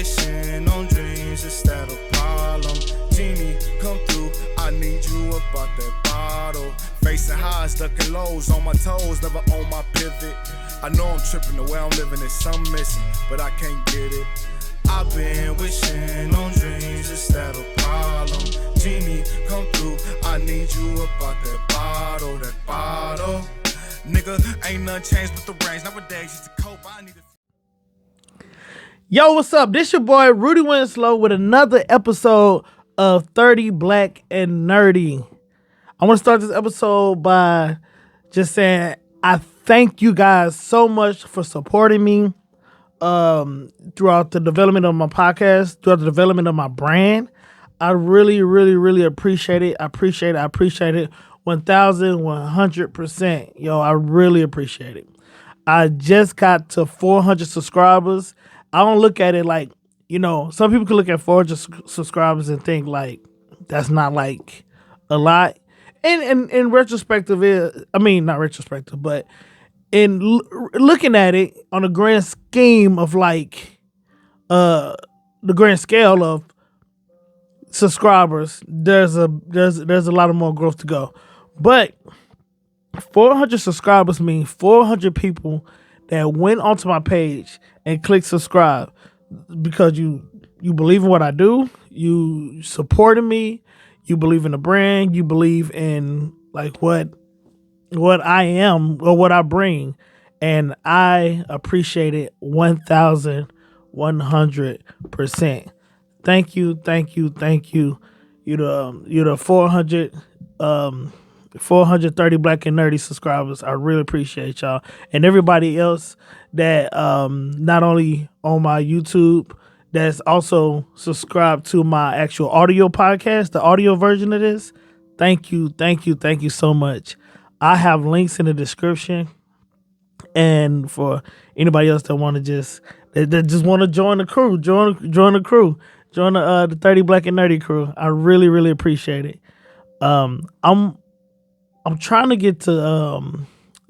wishing on dreams instead of problem. Genie, come through, I need you about that bottle. Facing highs, ducking lows, on my toes, never on my pivot. I know I'm tripping, the way I'm living is something missing, but I can't get it. I've been wishing on dreams instead of problem. Genie, come through, I need you about that bottle, that bottle. Nigga, ain't nothing changed but the range. Nowadays, used to cope, I need to... Yo, what's up? This your boy, Rudy Winslow, with another episode of 30 Black and Nerdy. I want to start this episode by just saying I thank you guys so much for supporting me throughout the development of my podcast, throughout the development of my brand. I really, really, really appreciate it. I appreciate it 1,100%. Yo, I really appreciate it. I just got to 400 subscribers. I don't look at it like, some people can look at 400 subscribers and think like that's not like a lot. And in retrospective, not retrospective, but in looking at it on a grand scheme of like the grand scale of subscribers, there's a lot of more growth to go. But 400 subscribers mean 400 people that went onto my page and clicked subscribe because you believe in what I do, you supported me, you believe in the brand, you believe in like what I am or what I bring, and I appreciate it 1,100%. Thank you. You're the 430 Black and Nerdy subscribers. I really appreciate y'all, and everybody else that not only on my YouTube, that's also subscribed to my actual audio podcast, the audio version of this. Thank you so much. I have links in the description, and for anybody else that want to just want to join the crew, join the 30 Black and Nerdy crew. I really, really appreciate it. I'm trying to get to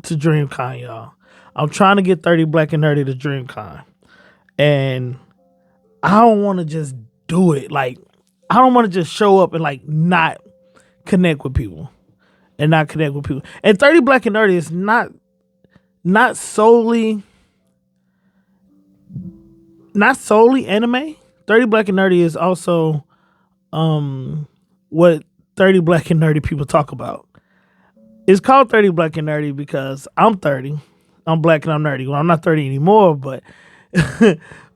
DreamCon, y'all. I'm trying to get 30 Black and Nerdy to DreamCon, and I don't want to just do it. Like, I don't want to just show up and like not connect with people. And 30 Black and Nerdy is not solely anime. 30 Black and Nerdy is also what 30 Black and Nerdy people talk about. It's called 30 Black and Nerdy because I'm 30. I'm black and I'm nerdy. Well, I'm not 30 anymore, but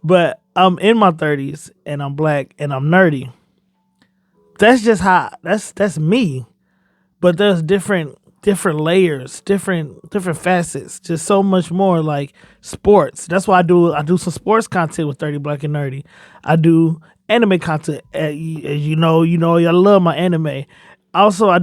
but I'm in my 30s and I'm black and I'm nerdy. That's just that's me. But there's different layers, different facets, just so much more, like sports. That's why I do some sports content with 30 Black and Nerdy. I do anime content. As you know, I love my anime. Also, I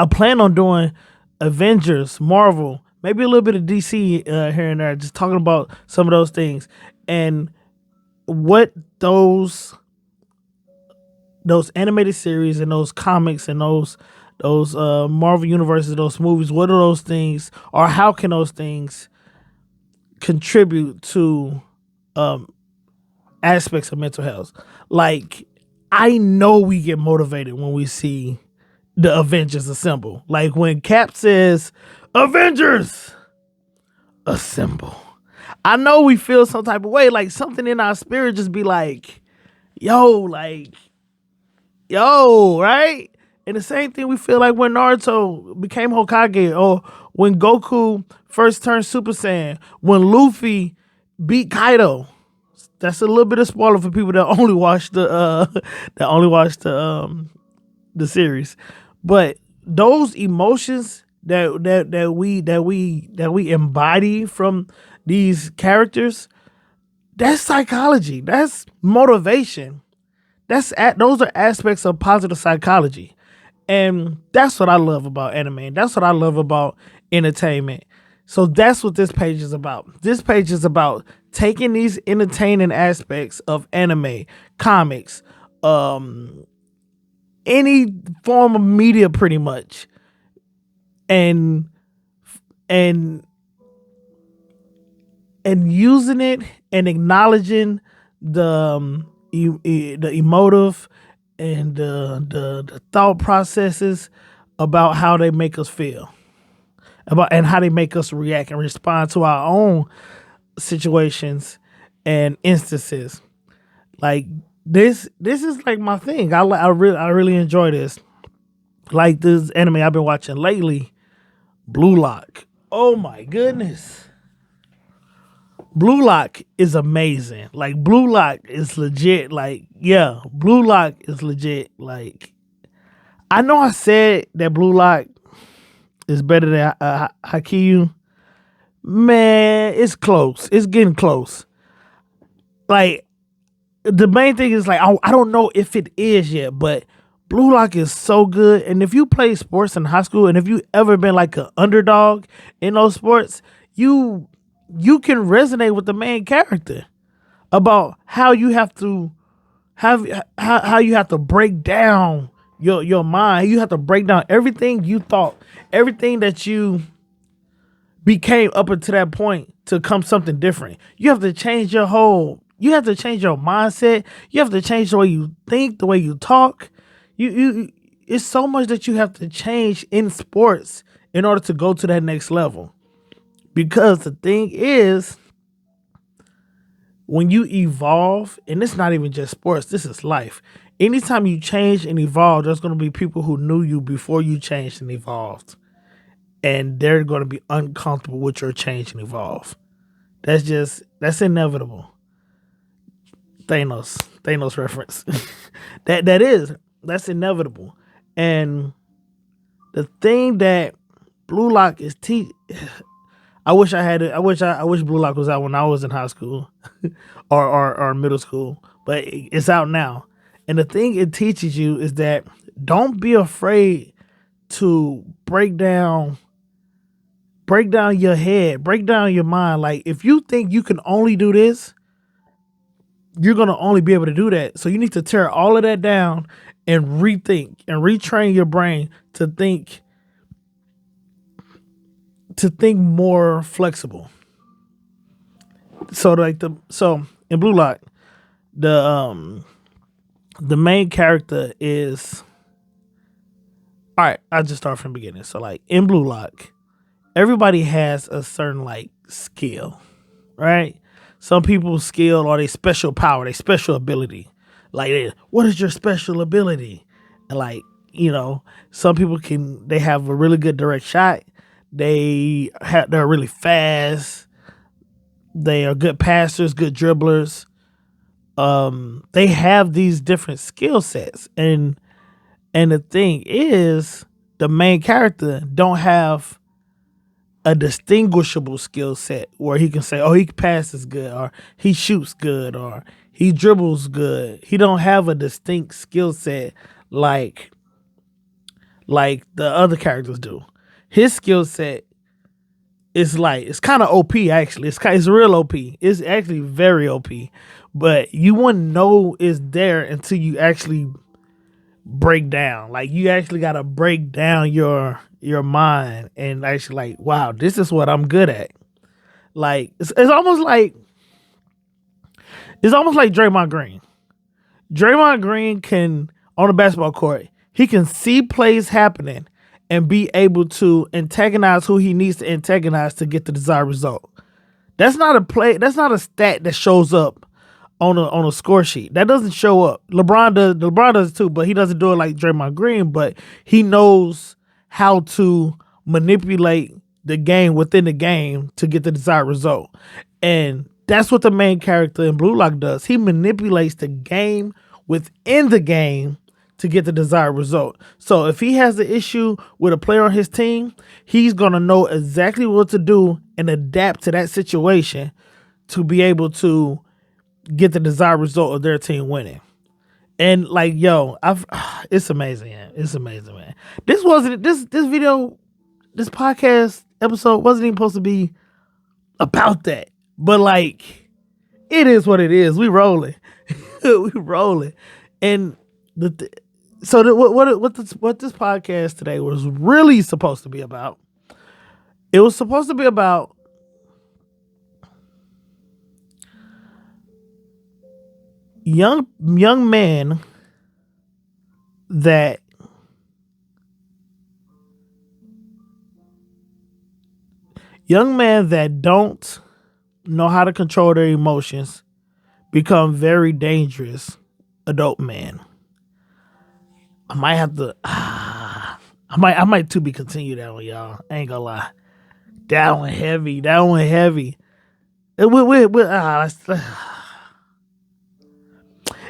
plan on doing Avengers, Marvel, maybe a little bit of DC here and there, just talking about some of those things and what those animated series and those comics and those Marvel universes, those movies, what are those things, or how can those things contribute to aspects of mental health? Like, I know we get motivated when we see the Avengers assemble. Like when Cap says, "Avengers assemble," I know we feel some type of way, like something in our spirit just be like, yo, right? And the same thing we feel like when Naruto became Hokage, or when Goku first turned Super Saiyan, when Luffy beat Kaido. That's a little bit of spoiler for people that only watch the series. But those emotions that we embody from these characters, that's psychology. That's motivation. Those are aspects of positive psychology. And that's what I love about anime. That's what I love about entertainment. So that's what this page is about. This page is about taking these entertaining aspects of anime, comics, any form of media pretty much, and and using it and acknowledging the emotive and the thought processes about how they make us feel, about and how they make us react and respond to our own situations and instances. Like this is like my thing. I really enjoy this. Like this anime I've been watching lately, Blue Lock. Oh my goodness. Blue Lock is amazing. Like Blue Lock is legit. Like, yeah, Blue Lock is legit. Like, I know I said that Blue Lock is better than Hakiyu. Man, it's close. It's getting close. Like, the main thing is like I don't know if it is yet, but Blue Lock is so good. And if you play sports in high school, and if you ever been like an underdog in those sports, you can resonate with the main character about how you have to how you have to break down your mind. You have to break down everything you thought, everything that you became up until that point to come something different. You have to change you have to change your mindset. You have to change the way you think, the way you talk. You it's so much that you have to change in sports in order to go to that next level. Because the thing is, when you evolve, and it's not even just sports, this is life. Anytime you change and evolve, there's going to be people who knew you before you changed and evolved. And they're going to be uncomfortable with your change and evolve. That's inevitable. Thanos reference. That's inevitable. And the thing that Blue Lock is I wish I had it. I wish Blue Lock was out when I was in high school or middle school, but it's out now. And the thing it teaches you is that don't be afraid to break down your head, break down your mind. Like if you think you can only do this, you're going to only be able to do that. So you need to tear all of that down and rethink and retrain your brain to think more flexible. So in Blue Lock, the main character is, all right, I'll just start from the beginning. So like in Blue Lock, everybody has a certain like skill, right? Some people's skill or their special power, their special ability. Like, what is your special ability? And like, some people they have a really good direct shot. They're really fast. They are good passers, good dribblers. They have these different skill sets, and the thing is, the main character don't have a distinguishable skill set where he can say, "Oh, he passes good," or "He shoots good," or "He dribbles good." He don't have a distinct skill set like the other characters do. His skill set is it's kind of OP actually. It's real OP. It's actually very OP, but you wouldn't know it's there until you actually break down. Like you actually got to break down your mind and actually like, wow, this is what I'm good at. Like it's almost like Draymond Green. Draymond Green can on the basketball court, he can see plays happening and be able to antagonize who he needs to antagonize to get the desired result. That's not a play. That's not a stat that shows up on a score sheet. That doesn't show up. LeBron does too, but he doesn't do it like Draymond Green. But he knows how to manipulate the game within the game to get the desired result. And that's what the main character in Blue Lock does. He manipulates the game within the game to get the desired result. So if he has the issue with a player on his team, he's going to know exactly what to do and adapt to that situation to be able to get the desired result of their team winning. And like, it's amazing. Man. It's amazing, man. This podcast episode wasn't even supposed to be about that. But like, it is what it is. We rolling. We rolling. And what this podcast today was really supposed to be about, it was supposed to be about young men that don't know how to control their emotions become very dangerous adult men. I might have to. I might to be continued that one, y'all. I ain't gonna lie. That one heavy. That one heavy.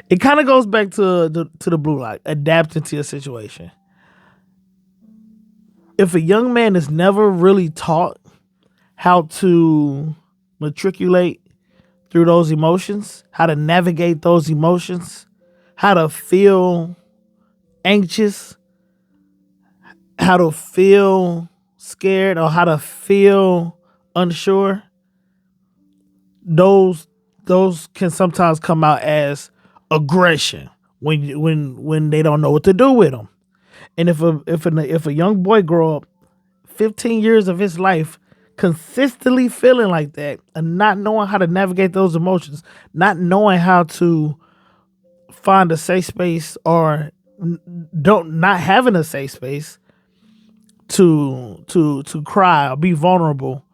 It kind of goes back to the blue light, adapting to your situation. If a young man is never really taught how to matriculate through those emotions, how to navigate those emotions, how to feel anxious, how to feel scared, or how to feel unsure, those can sometimes come out as aggression when they don't know what to do with them. And if a young boy grow up 15 years of his life consistently feeling like that and not knowing how to navigate those emotions, not knowing how to find a safe space, or not having a safe space to cry or be vulnerable,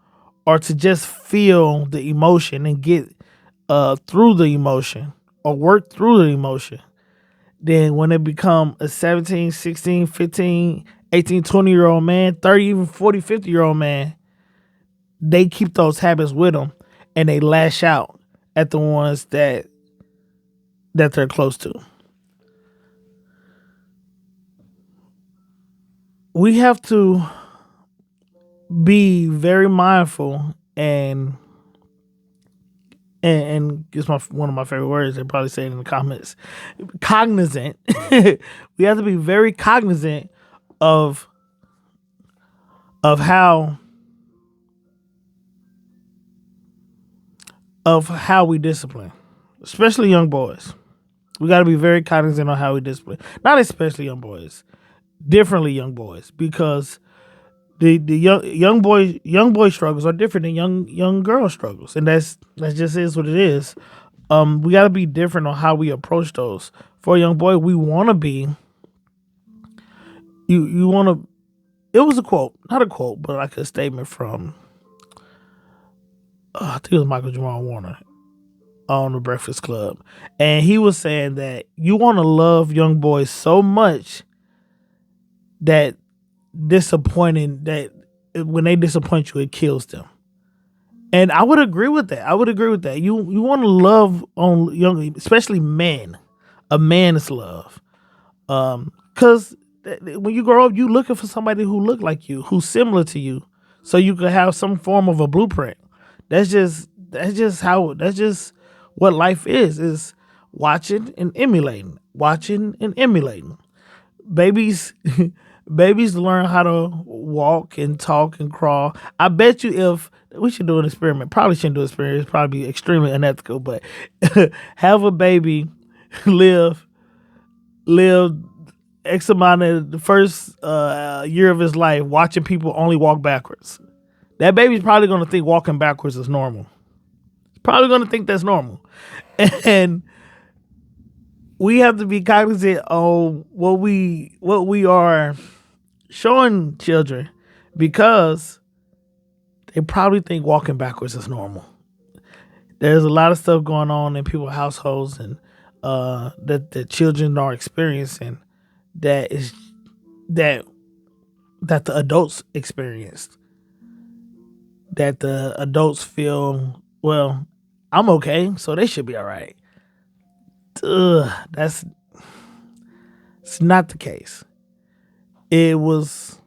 or to just feel the emotion and get through the emotion or work through the emotion, then when it become a 17, 16, 15, 18, 20-year-old man, 30, even 40, 50-year-old man, they keep those habits with them and they lash out at the ones that they're close to. We have to be very mindful and it's one of my favorite words. They probably say it in the comments. Cognizant. We have to be very cognizant of how we discipline, especially young boys. We got to be very cognizant on how we discipline. Not especially young boys, differently young boys, because the young boy struggles are different than young girl struggles, and that just is what it is. We got to be different on how we approach those. For a young boy, we want to be. You want to. It was a quote, not a quote, but like a statement from. I think it was Michael Jamal Warner on the Breakfast Club, and he was saying that you want to love young boys so much that that when they disappoint you, it kills them. And I would agree with that. You want to love on young, especially men. A man's love, because when you grow up, you looking for somebody who look like you, who's similar to you, so you could have some form of a blueprint. That's just what life is watching and emulating, babies. Babies learn how to walk and talk and crawl. I bet you if we should do an experiment, probably shouldn't do an experiment. It's probably extremely unethical, but have a baby live X amount of the first year of his life watching people only walk backwards. That baby's probably going to think walking backwards is normal. Probably going to think that's normal. And we have to be cognizant on what we are showing children, because they probably think walking backwards is normal. There's a lot of stuff going on in people's households and that the children are experiencing that the adults experienced. That the adults feel, well, I'm okay, so they should be all right. It's not the case. It was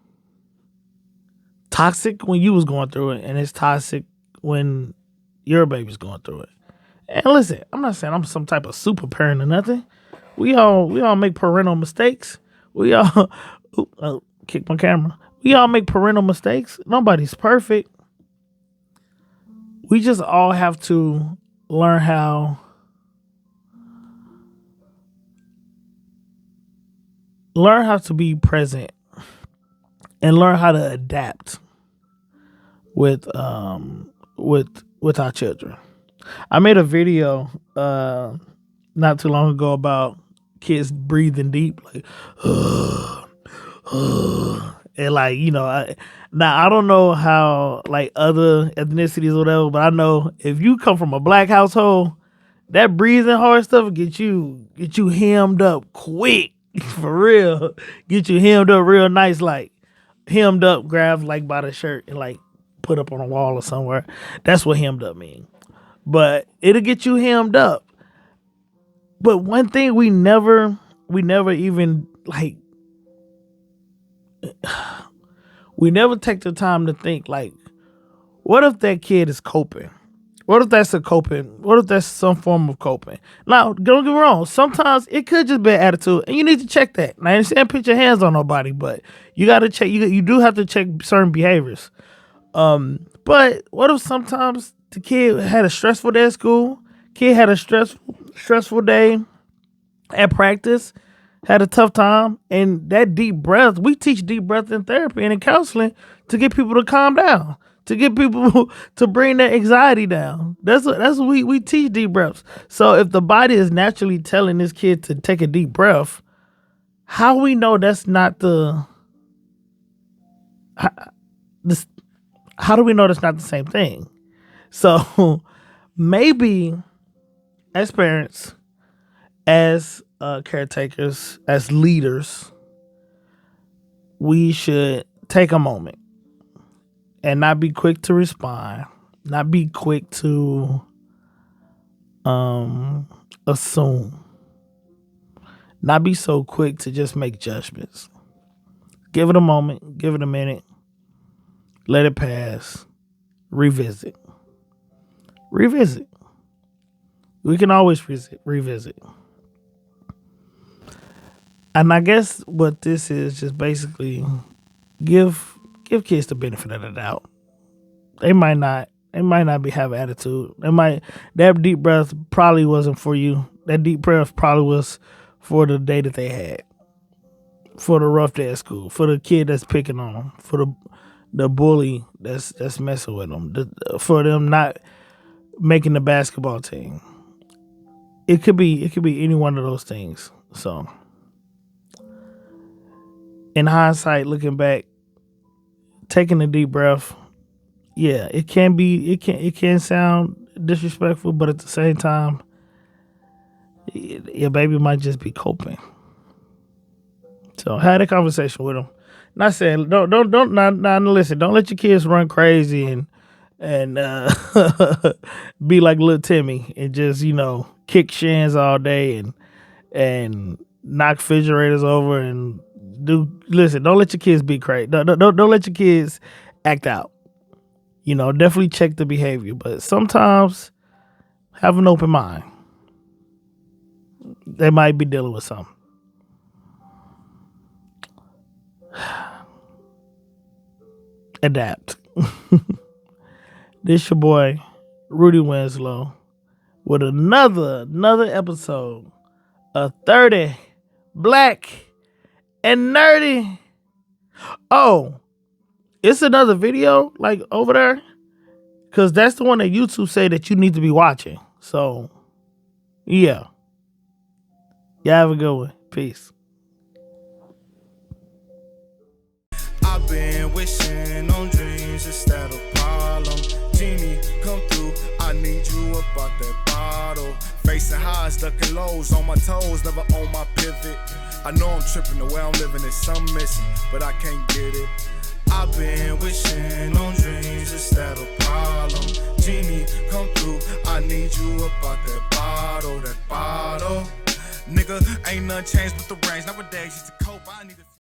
toxic when you was going through it, and it's toxic when your baby's going through it. And listen, I'm not saying I'm some type of super parent or nothing. We all make parental mistakes. We all kick my camera. We all make parental mistakes. Nobody's perfect. We just all have to learn how to be present and learn how to adapt with our children. I made a video not too long ago about kids breathing deep, like, and like, now I don't know how like other ethnicities or whatever, but I know if you come from a black household, that breathing hard stuff get you hemmed up quick. For real. Get you hemmed up real nice, like hemmed up, grabbed like by the shirt and like put up on a wall or somewhere. That's what hemmed up mean. But it'll get you hemmed up. But one thing we never even like, we never take the time to think like, what if that kid is coping? What if that's what if that's some form of coping? Now, don't get me wrong. Sometimes it could just be an attitude, and you need to check that. Now, I ain't saying put your hands on nobody, but you got to check. You do have to check certain behaviors. But what if sometimes the kid had a stressful day at school, kid had a stressful day at practice, had a tough time, and that deep breath, we teach deep breath in therapy and in counseling to get people to calm down, to get people to bring their anxiety down. That's what we teach deep breaths. So if the body is naturally telling this kid to take a deep breath, how we know that's not how do we know that's not the same thing? So maybe as parents, as caretakers, as leaders, we should take a moment and not be quick to respond, not be quick to assume, not be so quick to just make judgments. Give it a moment, give it a minute, let it pass, revisit. We can always revisit. And I guess what this is just basically give kids the benefit of the doubt. They might not have attitude. That deep breath probably wasn't for you. That deep breath probably was for the day that they had, for the rough day at school, for the kid that's picking on them, for the bully that's messing with them, for them not making the basketball team. It could be any one of those things. So in hindsight, looking back, taking a deep breath, yeah, it can sound disrespectful, but at the same time, your baby might just be coping. So have a conversation with them. Not saying don't listen. Don't let your kids run crazy and be like little Timmy and just kick shins all day and knock refrigerators over and listen. Don't let your kids be crazy. Don't let your kids act out. Definitely check the behavior, but sometimes have an open mind. They might be dealing with something. Adapt. This your boy Rudy Winslow with another episode of 30 Black and Nerdy. Oh, it's another video like over there, because that's the one that YouTube say that you need to be watching. So yeah, have a good one. Peace. I've been wishing on dreams instead of problem. Genie, come through, I need you up out that bottle. Facing highs, ducking lows, on my toes, never on my pivot. I know I'm tripping, the way I'm living is something missing, but I can't get it. I've been wishing on dreams instead of problem. Genie, come through, I need you up out that bottle. Nigga, ain't nothing changed but the range, nowadays it's the cold.